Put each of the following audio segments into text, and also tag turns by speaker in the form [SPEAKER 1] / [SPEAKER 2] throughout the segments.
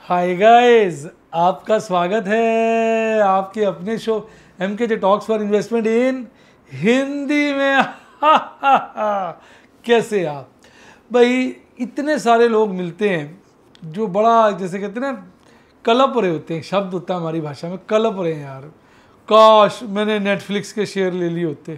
[SPEAKER 1] Hi guys, आपका स्वागत है आपके अपने show MKJ talks for investment इन हिंदी में। कैसे आप भाई? इतने सारे लोग मिलते हैं जो बड़ा जैसे कहते हैं ना, कलप रहे होते हैं। शब्द होता है हमारी भाषा में, कलप रहे हैं यार। काश मैंने नेटफ्लिक्स के शेयर ले लिए होते,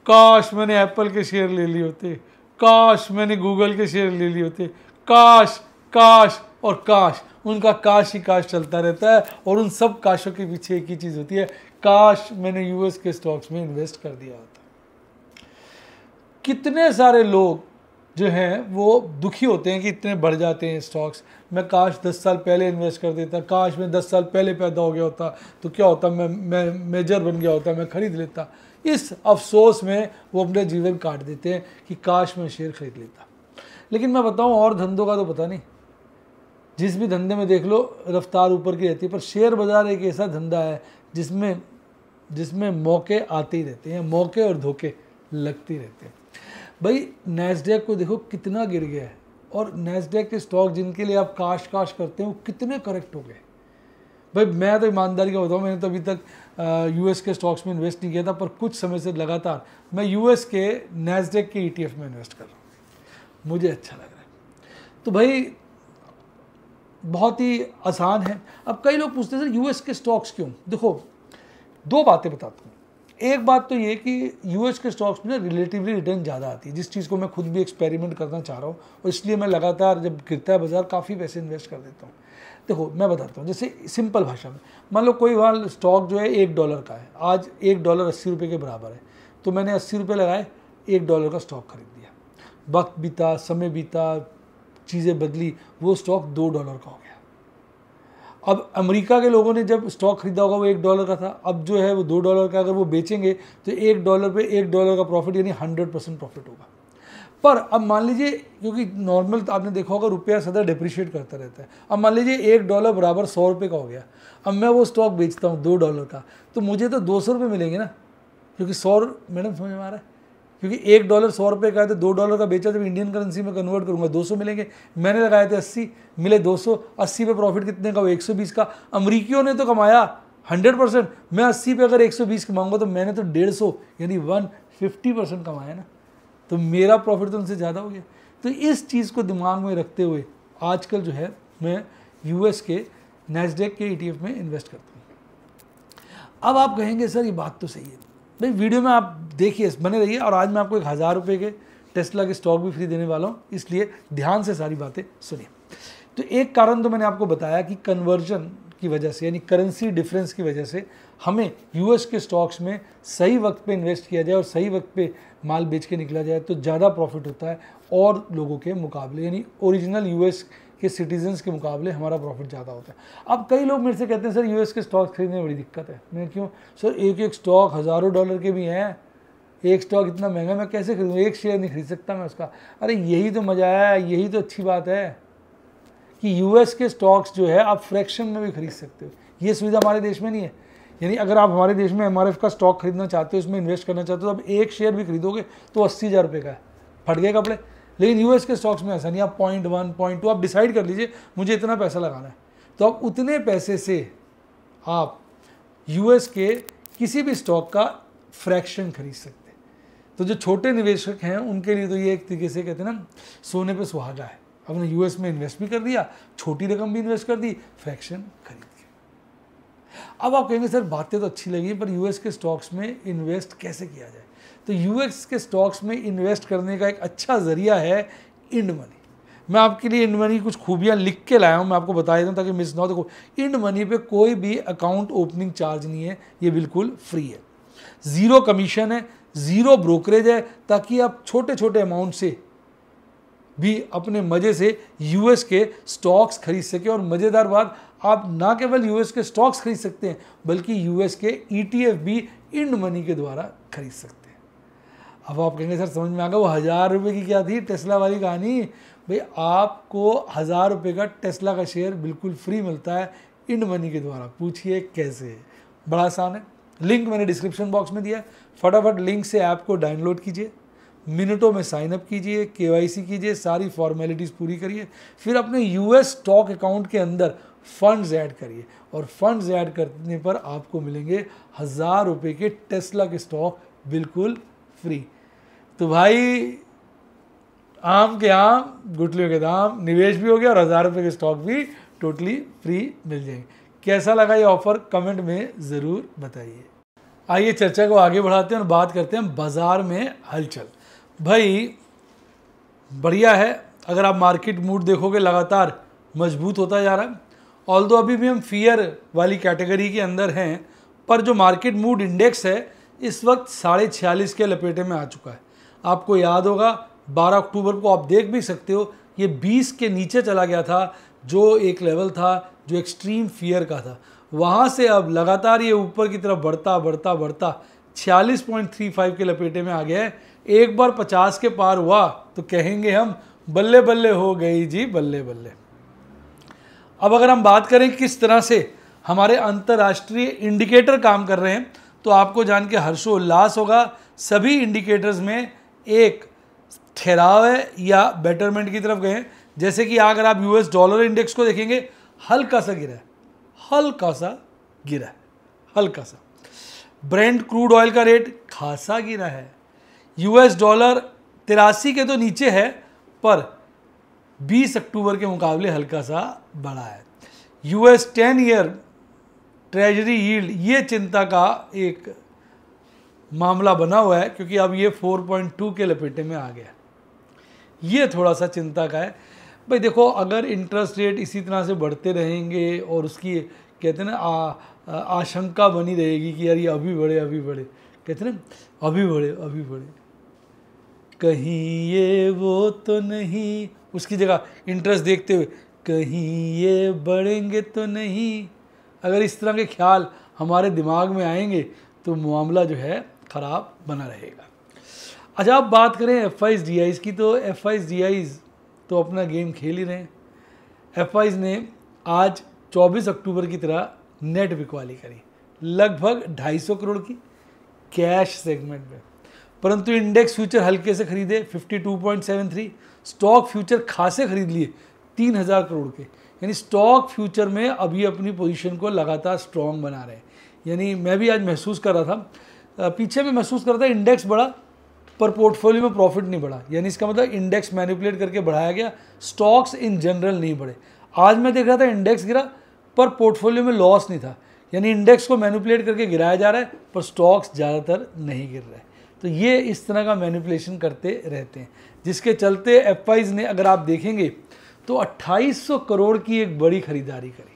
[SPEAKER 1] काश मैंने एप्पल के शेयर ले लिए होते, काश मैंने गूगल के शेयर ले लिए होते, काश काश और काश। उनका काश ही काश चलता रहता है और उन सब काशों के पीछे एक ही चीज़ होती है, काश मैंने यूएस के स्टॉक्स में इन्वेस्ट कर दिया होता। कितने सारे लोग जो हैं वो दुखी होते हैं कि इतने बढ़ जाते हैं स्टॉक्स। मैं काश 10 साल पहले इन्वेस्ट कर देता, काश मैं 10 साल पहले पैदा हो गया होता तो क्या होता, मैं मेजर बन गया होता, मैं खरीद लेता। इस अफसोस में वो अपने जीवन काट देते हैं कि काश मैं शेयर खरीद लेता। लेकिन मैं बताऊं, और धंधों का तो पता नहीं, जिस भी धंधे में देख लो रफ्तार ऊपर की रहती है, पर शेयर बाज़ार एक ऐसा धंधा है जिसमें मौके आते ही रहते हैं, मौके और धोखे लगते रहते हैं। भाई नैस्डैक को देखो कितना गिर गया है, और नैस्डैक के स्टॉक जिनके लिए आप काश काश करते हैं वो कितने करेक्ट हो गए। भाई मैं तो ईमानदारी का बताऊँ, मैंने तो अभी तक यूएस के स्टॉक्स में इन्वेस्ट नहीं किया था, पर कुछ समय से लगातार मैं यूएस के नैस्डैक के ETF में इन्वेस्ट कर रहा हूँ। मुझे अच्छा लग रहा है। तो भाई बहुत ही आसान है। अब कई लोग पूछते हैं सर यूएस के स्टॉक्स क्यों? देखो, दो बातें बताता हूँ। एक बात तो ये कि यूएस के स्टॉक्स में रिलेटिवली रिटर्न ज़्यादा आती है, जिस चीज़ को मैं खुद भी एक्सपेरिमेंट करना चाह रहा हूँ, और इसलिए मैं लगातार जब गिरता है बाजार काफ़ी पैसे इन्वेस्ट कर देता हूँ। देखो मैं बताता हूँ, जैसे सिंपल भाषा में मान लो कोई वहाँ स्टॉक जो है $1 का है, आज $1 80 रुपये के बराबर है, तो मैंने 80 रुपये लगाए, $1 का स्टॉक खरीद दिया। वक्त बीता, समय बीता, चीज़ें बदली, वो स्टॉक $2 का हो गया। अब अमेरिका के लोगों ने जब स्टॉक खरीदा होगा वो $1 का था, अब जो है वो $2 का। अगर वो बेचेंगे तो $1 पे $1 का प्रॉफिट, यानी 100% प्रॉफिट होगा। पर अब मान लीजिए, क्योंकि नॉर्मल तो आपने देखा होगा रुपया सदा डिप्रिशिएट करता रहता है, अब मान लीजिए $1 बराबर 100 रुपये का हो गया। अब मैं वो स्टॉक बेचता हूँ $2 का, तो मुझे तो 200 रुपये मिलेंगे ना, क्योंकि 100, मैडम समझ में आ रहा है, क्योंकि $1 100 रुपये का है, तो $2 का बेचा, जब इंडियन करेंसी में कन्वर्ट करूंगा 200 मिलेंगे। मैंने लगाए थे 80, मिले 200। 80 पे प्रॉफिट कितने का? 120 का। अमरीकियों ने तो कमाया 100%, मैं 80 पे अगर 120 कमाऊंगा तो मैंने तो 150 यानी 150% कमाया ना, तो मेरा प्रॉफिट तो उनसे ज़्यादा हो गया। तो इस चीज़ को दिमाग में रखते हुए आजकल जो है मैं यूएस के नैस्डैक के ETF में इन्वेस्ट करता हूँ। अब आप कहेंगे सर ये बात तो सही है भाई, वीडियो में आप देखिए, बने रहिए, और आज मैं आपको 1000 रुपये के टेस्ला के स्टॉक भी फ्री देने वाला हूँ, इसलिए ध्यान से सारी बातें सुनिए। तो एक कारण तो मैंने आपको बताया कि कन्वर्जन की वजह से, यानी करेंसी डिफरेंस की वजह से हमें यूएस के स्टॉक्स में सही वक्त पे इन्वेस्ट किया जाए और सही वक्त पे माल बेच के निकला जाए तो ज़्यादा प्रॉफिट होता है, और लोगों के मुकाबले, यानी ओरिजिनल यूएस के सिटीजन्स के मुकाबले हमारा प्रॉफिट ज़्यादा होता है। अब कई लोग मेरे से कहते हैं सर यूएस के स्टॉक खरीदने में बड़ी दिक्कत है। मैं क्यों सर, एक एक स्टॉक हज़ारों डॉलर के भी हैं, एक स्टॉक इतना महंगा मैं कैसे खरीदूँ, एक शेयर नहीं खरीद सकता मैं उसका। अरे यही तो मज़ा है, यही तो अच्छी बात है कि यूएस के स्टॉक्स जो है आप फ्रैक्शन में भी खरीद सकते हो। ये सुविधा हमारे देश में नहीं है। यानी अगर आप हमारे देश में MRF का स्टॉक खरीदना चाहते हो, उसमें इन्वेस्ट करना चाहते हो, तो आप एक शेयर भी खरीदोगे तो 80,000 रुपये का है, फट गए कपड़े। लेकिन यूएस के स्टॉक्स में ऐसा नहीं, आप 0.1 0.2 आप डिसाइड कर लीजिए मुझे इतना पैसा लगाना है, तो आप उतने पैसे से आप यूएस के किसी भी स्टॉक का फ्रैक्शन खरीद सकते हैं। तो जो छोटे निवेशक हैं उनके लिए तो ये एक तरीके से कहते हैं ना, सोने पे सुहागा है। आपने यूएस में इन्वेस्ट भी कर दिया, छोटी रकम भी इन्वेस्ट कर दी, फ्रैक्शन खरीद के। अब आप कहेंगे सर बातें तो अच्छी लगी, पर यूएस के स्टॉक्स में इन्वेस्ट कैसे किया जाए? तो यूएस के स्टॉक्स में इन्वेस्ट करने का एक अच्छा ज़रिया है इंड मनी। मैं आपके लिए इंड मनी कुछ खूबियाँ लिख के लाया हूँ, मैं आपको बता देता हूँ ताकि मिस ना हो। देखो, इंड मनी पे कोई भी अकाउंट ओपनिंग चार्ज नहीं है, ये बिल्कुल फ्री है, ज़ीरो कमीशन है, ज़ीरो ब्रोकरेज है, ताकि आप छोटे छोटे अमाउंट से भी अपने मज़े से यूएस के स्टॉक्स खरीद सके। और मज़ेदार बात, आप ना केवल यूएस के स्टॉक्स खरीद सकते हैं बल्कि यूएस के ETF भी इंड मनी के द्वारा खरीद सकते हैं। अब आप कहेंगे सर समझ में आ गया, वो 1000 रुपये की क्या थी टेस्ला वाली कहानी? भाई आपको 1000 रुपये का टेस्ला का शेयर बिल्कुल फ्री मिलता है इंड मनी के द्वारा। पूछिए कैसे? बड़ा आसान है, लिंक मैंने डिस्क्रिप्शन बॉक्स में दिया है, फटाफट लिंक से ऐप को डाउनलोड कीजिए, मिनटों में साइनअप कीजिए, KYC कीजिए, सारी फॉर्मेलिटीज़ पूरी करिए, फिर अपने यूएस स्टॉक अकाउंट के अंदर फंड्स ऐड करिए, और फंड्स ऐड करने पर आपको मिलेंगे 1000 रुपये के टेस्ला के स्टॉक बिल्कुल फ्री। तो भाई आम के आम गुठलियों के दाम, निवेश भी हो गया और 1000 रुपये के स्टॉक भी टोटली फ्री मिल जाएंगे। कैसा लगा ये ऑफर कमेंट में ज़रूर बताइए। आइए चर्चा को आगे बढ़ाते हैं और बात करते हैं बाज़ार में हलचल। भाई बढ़िया है, अगर आप मार्केट मूड देखोगे लगातार मजबूत होता जा रहा है। ऑल्दो अभी भी हम फियर वाली कैटेगरी के अंदर हैं, पर जो मार्केट मूड इंडेक्स है इस वक्त 46.5 के लपेटे में आ चुका है। आपको याद होगा 12 अक्टूबर को आप देख भी सकते हो ये 20 के नीचे चला गया था, जो एक लेवल था जो एक्सट्रीम फियर का था। वहाँ से अब लगातार ये ऊपर की तरफ बढ़ता बढ़ता बढ़ता 46.35 के लपेटे में आ गया है। एक बार 50 के पार हुआ तो कहेंगे हम बल्ले बल्ले हो गई जी, बल्ले बल्ले। अब अगर हम बात करें किस तरह से हमारे अंतर्राष्ट्रीय इंडिकेटर काम कर रहे हैं, तो आपको जान के हर्षोल्लास होगा। सभी इंडिकेटर्स में एक ठहराव है या बेटरमेंट की तरफ गए हैं। जैसे कि अगर आप यूएस डॉलर इंडेक्स को देखेंगे, हल्का सा गिरा है, हल्का सा गिरा है, हल्का सा। ब्रेंट क्रूड ऑयल का रेट खासा गिरा है। यूएस डॉलर 83 के तो नीचे है, पर 20 अक्टूबर के मुकाबले हल्का सा बढ़ा है। यूएस 10 ईयर ट्रेजरी यील्ड ये चिंता का एक मामला बना हुआ है, क्योंकि अब ये 4.2 के लपेटे में आ गया। ये थोड़ा सा चिंता का है। भाई देखो, अगर इंटरेस्ट रेट इसी तरह से बढ़ते रहेंगे और उसकी कहते हैं ना आशंका बनी रहेगी कि यार ये अभी बढ़े अभी बढ़े, कहते हैं ना अभी बढ़े अभी बढ़े, कहीं ये वो तो नहीं, उसकी जगह इंटरेस्ट देखते हुए कहीं ये बढ़ेंगे तो नहीं, अगर इस तरह के ख्याल हमारे दिमाग में आएंगे तो मामला जो है ख़राब बना रहेगा। अच्छा, अब बात करें FIs की, तो FIs तो अपना गेम खेल ही रहे हैं। FIs ने आज 24 अक्टूबर की तरह नेट बिकवाली करी, लगभग 250 करोड़ की कैश सेगमेंट में, परंतु इंडेक्स फ्यूचर हल्के से खरीदे 52.73, स्टॉक फ्यूचर खासे खरीद लिए 3000 करोड़ के। यानी स्टॉक फ्यूचर में अभी अपनी पोजीशन को लगातार स्ट्रॉन्ग बना रहे हैं। यानी मैं भी आज महसूस कर रहा था, पीछे में महसूस कर रहा था इंडेक्स बढ़ा पर पोर्टफोलियो में प्रॉफिट नहीं बढ़ा, यानी इसका मतलब इंडेक्स मैनिपुलेट करके बढ़ाया गया, स्टॉक्स इन जनरल नहीं बढ़े। आज मैं देख रहा था इंडेक्स गिरा पर पोर्टफोलियो में लॉस नहीं था, यानी इंडेक्स को मैनिपुलेट करके गिराया जा रहा है पर स्टॉक्स ज़्यादातर नहीं गिर रहे। तो ये इस तरह का मैनिपुलेशन करते रहते हैं, जिसके चलते FIs ने अगर आप देखेंगे तो 2800 करोड़ की एक बड़ी खरीदारी करी।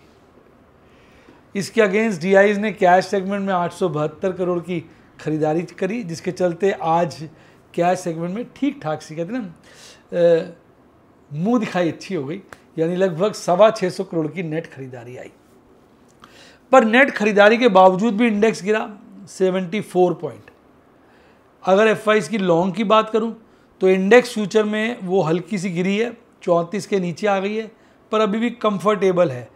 [SPEAKER 1] इसके अगेंस्ट DIs ने कैश सेगमेंट में 872 करोड़ की खरीदारी करी, जिसके चलते आज कैश सेगमेंट में ठीक ठाक सी कहते हैं ना मुंह दिखाई अच्छी हो गई, यानी लगभग 625 करोड़ की नेट खरीदारी आई। पर नेट खरीदारी के बावजूद भी इंडेक्स गिरा 74 पॉइंट। अगर FIs की लॉन्ग की बात करूं तो इंडेक्स फ्यूचर में वो हल्की सी गिरी है, 34 के नीचे आ गई है, पर अभी भी कंफर्टेबल है।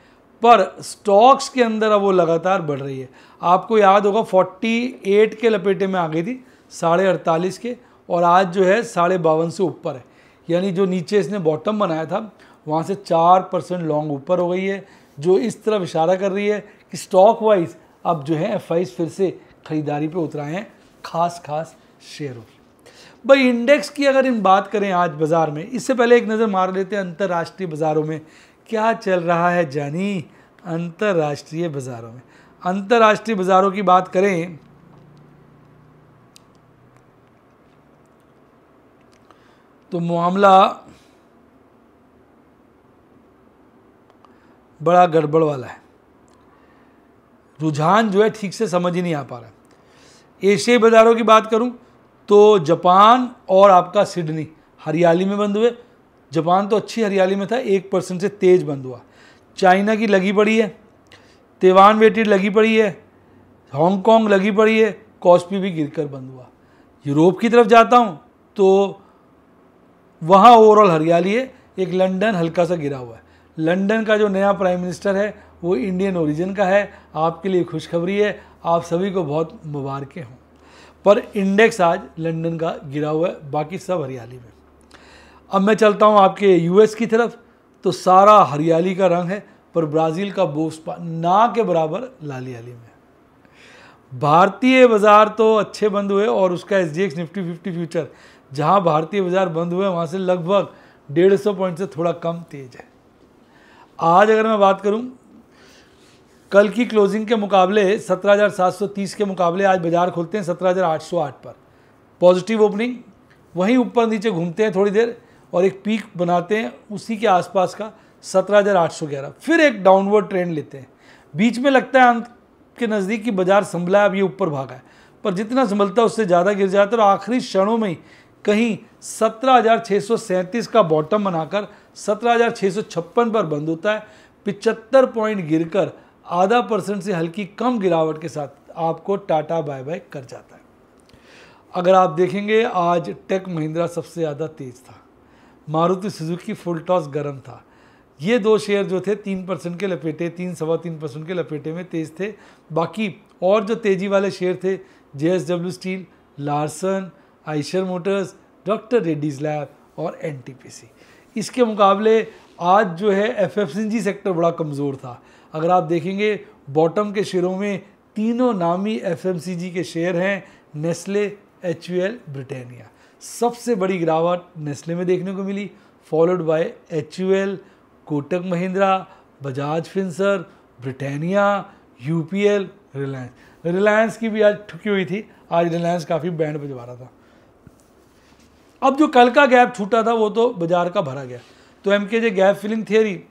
[SPEAKER 1] पर स्टॉक्स के अंदर अब वो लगातार बढ़ रही है। आपको याद होगा 48 के लपेटे में आ गई थी 48.5 के, और आज जो है 52.5 से ऊपर है। यानी जो नीचे इसने बॉटम बनाया था वहाँ से 4% लॉन्ग ऊपर हो गई है, जो इस तरफ इशारा कर रही है कि स्टॉक वाइज अब जो है FIs फिर से खरीदारी पे उतराए हैं खास शेयरों की। भाई इंडेक्स की अगर इन बात करें आज बाज़ार में, इससे पहले एक नज़र मार लेते हैं अंतर्राष्ट्रीय बाज़ारों में क्या चल रहा है। जानी अंतर्राष्ट्रीय बाज़ारों में, अंतर्राष्ट्रीय बाज़ारों की बात करें तो मामला बड़ा गड़बड़ वाला है। रुझान जो है ठीक से समझ ही नहीं आ पा रहा है। एशियाई बाज़ारों की बात करूं तो जापान और आपका सिडनी हरियाली में बंद हुए। जापान तो अच्छी हरियाली में था, 1% से तेज़ बंद हुआ। चाइना की लगी पड़ी है, ताइवान वेटेड लगी पड़ी है, हांगकांग लगी पड़ी है, कॉस्पी भी गिरकर बंद हुआ। यूरोप की तरफ जाता हूँ तो वहाँ ओवरऑल हरियाली है, एक लंदन हल्का सा गिरा हुआ है। लंदन का जो नया प्राइम मिनिस्टर है वो इंडियन ओरिजिन का है, आपके लिए खुशखबरी है, आप सभी को बहुत मुबारकें हों। पर इंडेक्स आज लंदन का गिरा हुआ है, बाकी सब हरियाली में। अब मैं चलता हूँ आपके US की तरफ, तो सारा हरियाली का रंग है, पर ब्राज़ील का बोस्पा ना के बराबर लाली में। भारतीय बाजार तो अच्छे बंद हुए और उसका SGX निफ्टी 50 फ्यूचर जहां भारतीय बाजार बंद हुए वहां से लगभग 150 पॉइंट से थोड़ा कम तेज है। आज अगर मैं बात करूं, कल की क्लोजिंग के मुकाबले 17,730 के मुकाबले आज बाजार खुलते हैं 17,808 पर। पॉजिटिव ओपनिंग, वहीं ऊपर नीचे घूमते हैं थोड़ी देर और एक पीक बनाते हैं उसी के आसपास का 17,811, फिर एक डाउनवर्ड ट्रेंड लेते हैं। बीच में लगता है अंत के नज़दीक कि बाजार संभला है, अब ये ऊपर भागा है, पर जितना संभलता है उससे ज़्यादा गिर जाता है और आखिरी क्षणों में ही कहीं 17,637 का बॉटम बनाकर 17,656 पर बंद होता है। 75 पॉइंट गिरकर 0.5% से हल्की कम गिरावट के साथ आपको टाटा बाय बाय कर जाता है। अगर आप देखेंगे आज टेक महिंद्रा सबसे ज़्यादा तेज था, मारुति सुजुकी फुल टॉस गर्म था। ये दो शेयर जो थे 3% के लपेटे, 3-3.25% के लपेटे में तेज थे। बाकी और जो तेजी वाले शेयर थे JSW steel, Larsen, Eicher Motors, doctor Reddy's lab और NTPC। इसके मुकाबले आज जो है FMCG सेक्टर बड़ा कमज़ोर था। अगर आप देखेंगे बॉटम के शेयरों में तीनों नामी FMCG के शेयर हैं, नेस्ले, HUL, ब्रिटानिया। सबसे बड़ी गिरावट नेस्ले में देखने को मिली, followed by HUL, Kotak Mahindra, Bajaj Finserv, Britannia, UPL, Reliance की भी आज ठुकी हुई थी। आज रिलायंस काफ़ी बैंड बजवा रहा था। अब जो कल का गैप छूटा था वो तो बाजार का भरा गया, तो MKJ गैप फिलिंग थियरी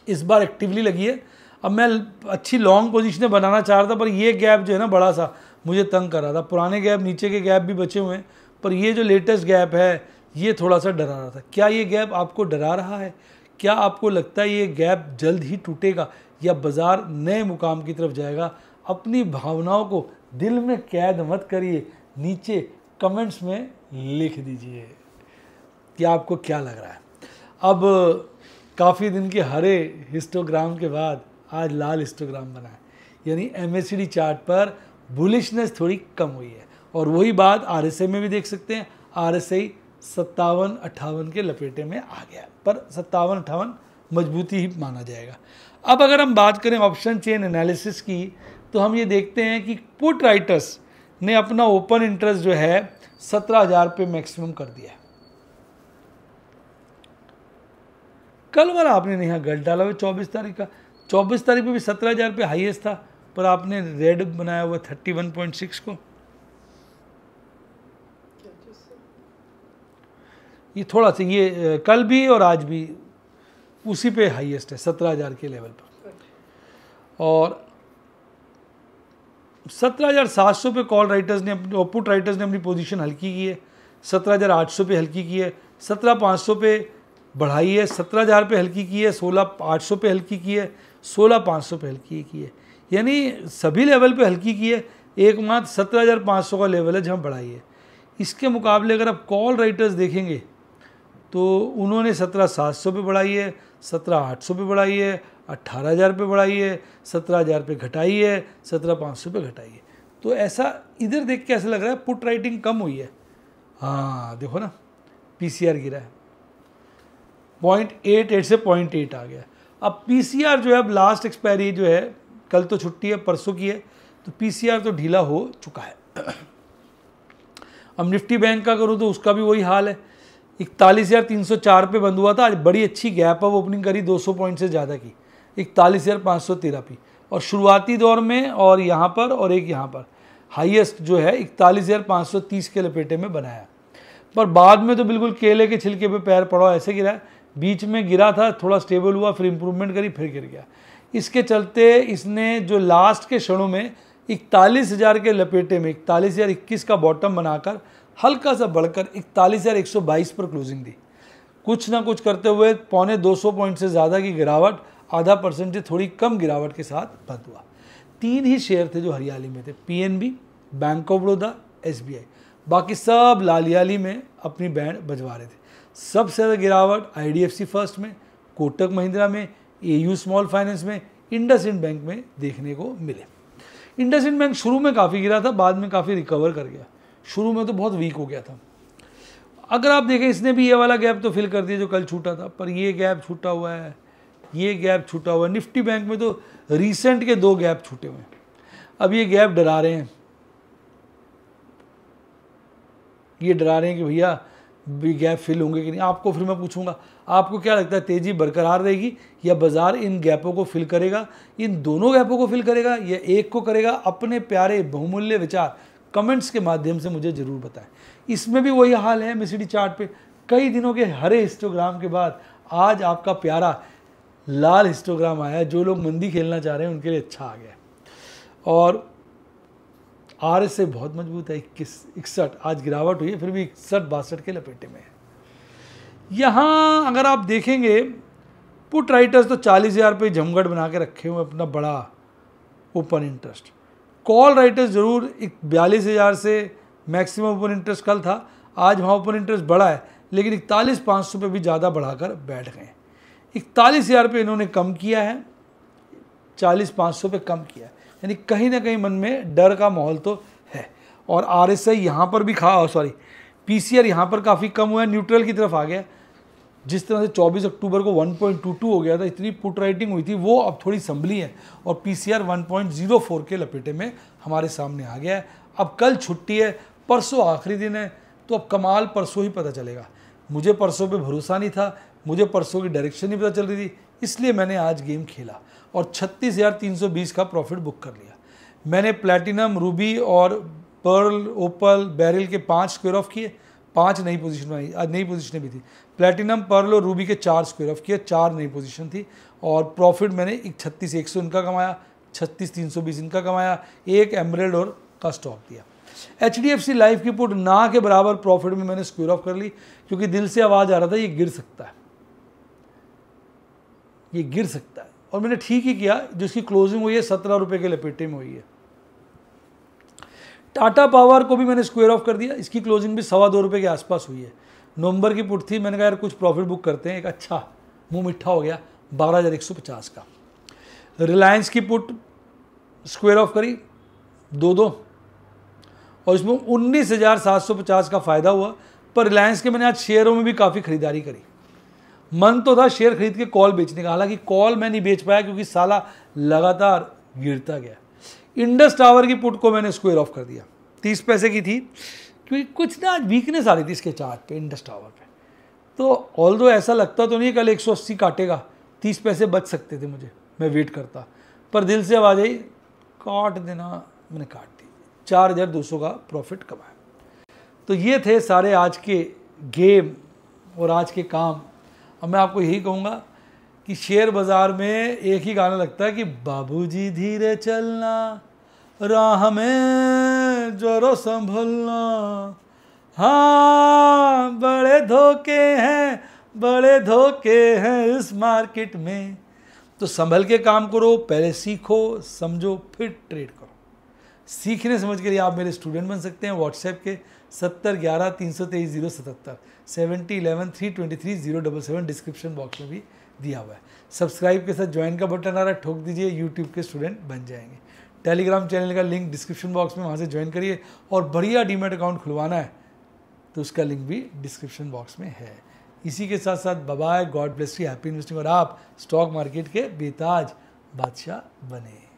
[SPEAKER 1] इस बार एक्टिवली लगी है। अब मैं अच्छी लॉन्ग पोजीशनें बनाना चाह रहा था, पर ये गैप जो है ना बड़ा सा मुझे तंग कर रहा था। पुराने गैप, नीचे के गैप भी बचे हुए हैं, पर ये जो लेटेस्ट गैप है ये थोड़ा सा डरा रहा था। क्या ये गैप आपको डरा रहा है? क्या आपको लगता है ये गैप जल्द ही टूटेगा या बाजार नए मुकाम की तरफ जाएगा? अपनी भावनाओं को दिल में कैद मत करिए, नीचे कमेंट्स में लिख दीजिए कि आपको क्या लग रहा है। अब काफ़ी दिन के हरे हिस्टोग्राम के बाद आज लाल हिस्टोग्राम बना है, यानी MACD चार्ट पर बुलिशनेस थोड़ी कम हुई है। और वही बात RSI में भी देख सकते हैं। RSI 57-58 के लपेटे में आ गया, पर 57-58 मजबूती ही माना जाएगा। अब अगर हम बात करें ऑप्शन चेन एनालिसिस की, तो हम ये देखते हैं कि पुट राइटर्स ने अपना ओपन इंटरेस्ट जो है 17,000 पे मैक्सिमम कर दिया है। कल वाला आपने नहीं गल डाला हुआ 24 तारीख का, 24 तारीख पे भी 17,000 पे हाईएस्ट था, पर आपने रेड बनाया हुआ 31.6 को। ये थोड़ा सा ये कल भी और आज भी उसी पे हाईएस्ट है 17,000 के लेवल पर। और 17,700 पे कॉल राइटर्स ने अपनी, पुट राइटर्स ने अपनी पोजीशन हल्की की है, 17,800 पे हल्की की है, 17,500 पे बढ़ाई है, 17,000 पे हल्की की है, 16,800 पे हल्की की है, 16,500 पे हल्की की है, यानी सभी लेवल पे हल्की की है। एकमात्र 17,500 का लेवल है जहाँ बढ़ाई है। इसके मुकाबले अगर आप कॉल राइटर्स देखेंगे तो उन्होंने 17,700 पे बढ़ाई है, 17,800 पे बढ़ाई है, 18,000 पे बढ़ाई है, 17,000 पे घटाई है, 17,500 पे घटाई है। तो ऐसा इधर देख के ऐसा लग रहा है पुट राइटिंग कम हुई है। हाँ देखो ना, PCR गिरा है 0.88 से 0.8 आ गया। अब PCR जो है, अब लास्ट एक्सपायरी जो है, कल तो छुट्टी है, परसों की है, तो PCR तो ढीला हो चुका है। अब निफ्टी बैंक का करूँ तो उसका भी वही हाल है, 41,304 पे बंद हुआ था। आज बड़ी अच्छी गैप अप ओपनिंग करी, 200 पॉइंट से ज़्यादा की, 41,513 पे। और शुरुआती दौर में और यहाँ पर और एक यहाँ पर हाईएस्ट जो है 41,530 के लपेटे में बनाया, पर बाद में तो बिल्कुल केले के छिलके पे पैर पड़ा ऐसे गिरा है। बीच में गिरा था, थोड़ा स्टेबल हुआ, फिर इंप्रूवमेंट करी, फिर गिर गया। इसके चलते इसने जो लास्ट के क्षणों में 41,000 के लपेटे में 41,021 का बॉटम बनाकर हल्का सा बढ़कर 41,122 पर क्लोजिंग दी। कुछ ना कुछ करते हुए 250 पॉइंट से ज़्यादा की गिरावट, 0.5% से थोड़ी कम गिरावट के साथ बंद हुआ। 3 ही शेयर थे जो हरियाली में थे, PNB, bank of Baroda, SBI। बाकी सब लालियाली में अपनी बैंड बजवा रहे थे। सबसे ज़्यादा गिरावट IDFC फर्स्ट में, कोटक महिंद्रा में, AU स्मॉल फाइनेंस में, इंडसइंड बैंक में देखने को मिले। इंडसइंड बैंक शुरू में काफ़ी गिरा था, बाद में काफ़ी रिकवर कर गया। शुरू में तो बहुत वीक हो गया था। अगर आप देखें, इसने भी ये वाला गैप तो फिल कर दिया जो कल छूटा था, पर ये गैप छूटा हुआ है ये गैप छूटा हुआ है। निफ्टी बैंक में तो रिसेंट के 2 गैप छूटे हुए हैं। अब ये गैप डरा रहे हैं, ये डरा रहे हैं कि भैया भी गैप फिल होंगे कि नहीं। आपको फिर मैं पूछूंगा, आपको क्या लगता है तेजी बरकरार रहेगी या बाजार इन गैपों को फिल करेगा? इन दोनों गैपों को फिल करेगा या एक को करेगा? अपने प्यारे बहुमूल्य विचार कमेंट्स के माध्यम से मुझे जरूर बताएं। इसमें भी वही हाल है एमएसीडी चार्ट पे, कई दिनों के हरे हिस्टोग्राम के बाद आज आपका प्यारा लाल हिस्टोग्राम आया है। जो लोग मंदी खेलना चाह रहे हैं उनके लिए अच्छा आ गया। और आरएसआई बहुत मजबूत है, 61 आज गिरावट हुई है, फिर भी 61-62 के लपेटे में है। यहाँ अगर आप देखेंगे पुट राइटर्स तो 40,000 पे जमघट बना के रखे हुए अपना बड़ा ओपन इंटरेस्ट। कॉल राइटर्स जरूर 42,000 से मैक्सिमम ओपन इंटरेस्ट कल था, आज वहाँ ओपन इंटरेस्ट बढ़ा है, लेकिन 41,500 पे भी ज़्यादा बढ़ाकर बैठ गए। 41,000 पे इन्होंने कम किया है, 40,500 पे कम किया है, यानी कहीं ना कहीं मन में डर का माहौल तो है। और आरएसआई यहाँ पर भी पीसीआर यहाँ पर काफ़ी कम हुआ है, न्यूट्रल की तरफ आ गया। जिस तरह से 24 अक्टूबर को 1.22 हो गया था, इतनी पुट राइटिंग हुई थी, वो अब थोड़ी संभली है और पीसीआर 1.04 के लपेटे में हमारे सामने आ गया है। अब कल छुट्टी है, परसों आखिरी दिन है, तो अब कमाल परसों ही पता चलेगा। मुझे परसों पे भरोसा नहीं था, मुझे परसों की डायरेक्शन नहीं पता चल रही थी, इसलिए मैंने आज गेम खेला और 36,320 का प्रॉफिट बुक कर लिया। मैंने प्लैटिनम, रूबी और पर्ल, ओपल, बैरिल के 5 स्क्वायर ऑफ किए, 5 नई पोजीशन में आई, आज नई पोजीशनें भी थी। प्लैटिनम, पर्ल और रूबी के 4 स्क्वायर ऑफ किए, 4 नई पोजीशन थी और प्रॉफिट मैंने 36,100 इनका कमाया, 36,320 इनका कमाया, एक एमरेल्ड और का स्टॉक दिया। HDFC लाइफ की पुट ना के बराबर प्रॉफिट में मैंने स्क्वायर ऑफ कर ली, क्योंकि दिल से आवाज़ आ रहा था ये गिर सकता है, ये गिर सकता है, और मैंने ठीक ही किया। जिसकी क्लोजिंग हुई है 17 रुपये के लपेटे में हुई है। टाटा पावर को भी मैंने स्क्वायर ऑफ कर दिया, इसकी क्लोजिंग भी 2.25 रुपये के आसपास हुई है। नवंबर की पुट थी, मैंने कहा यार कुछ प्रॉफिट बुक करते हैं, एक अच्छा मुंह मिठा हो गया, 12,150 का। रिलायंस की पुट स्क्वायर ऑफ करी 2 और इसमें 19,750 का फ़ायदा हुआ। पर रिलायंस के मैंने आज शेयरों में भी काफ़ी खरीदारी करी। मन तो था शेयर खरीद के कॉल बेचने का, हालांकि कॉल मैं नहीं बेच पाया क्योंकि साला लगातार गिरता गया। इंडस टावर की पुट को मैंने स्क्वायर ऑफ कर दिया, 30 पैसे की थी, क्योंकि कुछ ना आज वीकनेस आ रही थी इसके चार्ट पे, इंडस टावर पे। तो ऑल्दो ऐसा लगता तो नहीं कल 180 काटेगा, 30 पैसे बच सकते थे मुझे, मैं वेट करता, पर दिल से आवाज़ आई काट देना, मैंने काट दी, 4,200 का प्रॉफिट कमाया। तो ये थे सारे आज के गेम और आज के काम। अब मैं आपको यही कहूँगा कि शेयर बाज़ार में एक ही गाना लगता है कि बाबूजी धीरे चलना, राह में जरा संभलना, हाँ बड़े धोखे हैं इस मार्केट में। तो संभल के काम करो, पहले सीखो, समझो, फिर ट्रेड करो। सीखने समझ के लिए आप मेरे स्टूडेंट बन सकते हैं। व्हाट्सएप के 7011-323-077 7011-323-077 डिस्क्रिप्शन बॉक्स में भी दिया हुआ है। सब्सक्राइब के साथ ज्वाइन का बटन आ रहा है, ठोक दीजिए, यूट्यूब के स्टूडेंट बन जाएंगे। टेलीग्राम चैनल का लिंक डिस्क्रिप्शन बॉक्स में, वहाँ से ज्वाइन करिए। और बढ़िया डीमैट अकाउंट खुलवाना है तो उसका लिंक भी डिस्क्रिप्शन बॉक्स में है। इसी के साथ साथ bye bye, God bless you, happy investing, और आप स्टॉक मार्केट के बेताज बादशाह बने।